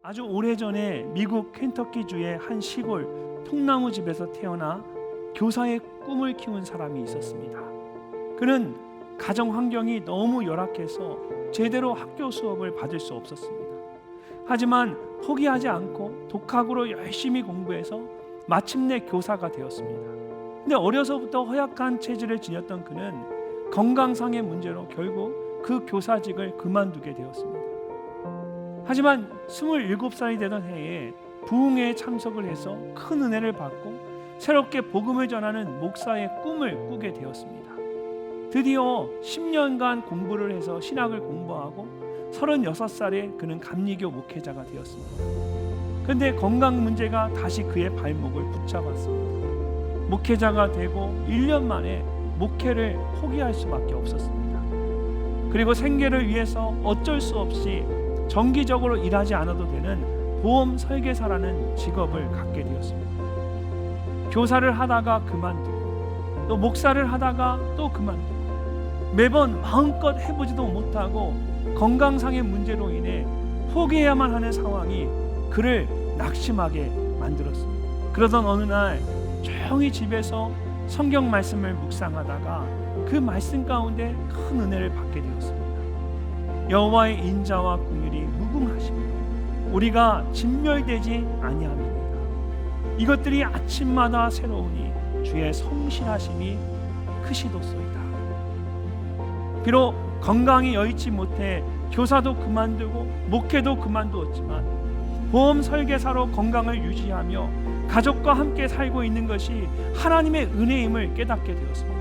아주 오래전에 미국 켄터키주의 한 시골 통나무 집에서 태어나 교사의 꿈을 키운 사람이 있었습니다. 그는 가정 환경이 너무 열악해서 제대로 학교 수업을 받을 수 없었습니다. 하지만 포기하지 않고 독학으로 열심히 공부해서 마침내 교사가 되었습니다. 근데 어려서부터 허약한 체질을 지녔던 그는 건강상의 문제로 결국 그 교사직을 그만두게 되었습니다. 하지만 27살이 되던 해에 부흥회에 참석을 해서 큰 은혜를 받고 새롭게 복음을 전하는 목사의 꿈을 꾸게 되었습니다. 드디어 10년간 공부를 해서 신학을 공부하고 36살에 그는 감리교 목회자가 되었습니다. 그런데 건강 문제가 다시 그의 발목을 붙잡았습니다. 목회자가 되고 1년 만에 목회를 포기할 수밖에 없었습니다. 그리고 생계를 위해서 어쩔 수 없이 정기적으로 일하지 않아도 되는 보험 설계사라는 직업을 갖게 되었습니다. 교사를 하다가 그만두고 또 목사를 하다가 또 그만두고 매번 마음껏 해보지도 못하고 건강상의 문제로 인해 포기해야만 하는 상황이 그를 낙심하게 만들었습니다. 그러던 어느 날 조용히 집에서 성경 말씀을 묵상하다가 그 말씀 가운데 큰 은혜를 받게 되었습니다. 여호와의 인자와 긍휼이 무궁하시며 우리가 진멸되지 아니함이니이다. 이것들이 아침마다 새로우니 주의 성실하심이 크시도소이다. 비록 건강이 여의치 못해 교사도 그만두고 목회도 그만두었지만 보험 설계사로 건강을 유지하며 가족과 함께 살고 있는 것이 하나님의 은혜임을 깨닫게 되었습니다.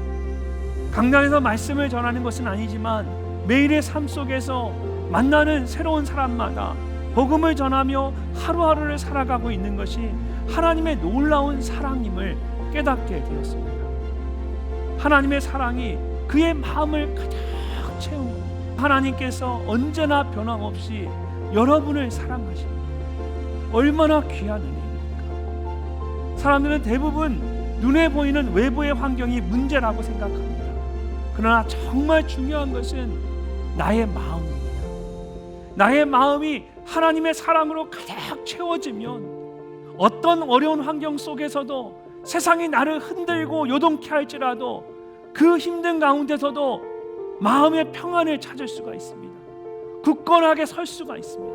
강단에서 말씀을 전하는 것은 아니지만 매일의 삶 속에서 만나는 새로운 사람마다 복음을 전하며 하루하루를 살아가고 있는 것이 하나님의 놀라운 사랑임을 깨닫게 되었습니다. 하나님의 사랑이 그의 마음을 가득 채운 겁니다. 하나님께서 언제나 변함없이 여러분을 사랑하십니다. 얼마나 귀한 은혜입니까? 사람들은 대부분 눈에 보이는 외부의 환경이 문제라고 생각합니다. 그러나 정말 중요한 것은 나의 마음입니다. 나의 마음이 하나님의 사랑으로 가득 채워지면 어떤 어려운 환경 속에서도 세상이 나를 흔들고 요동케 할지라도 그 힘든 가운데서도 마음의 평안을 찾을 수가 있습니다. 굳건하게 설 수가 있습니다.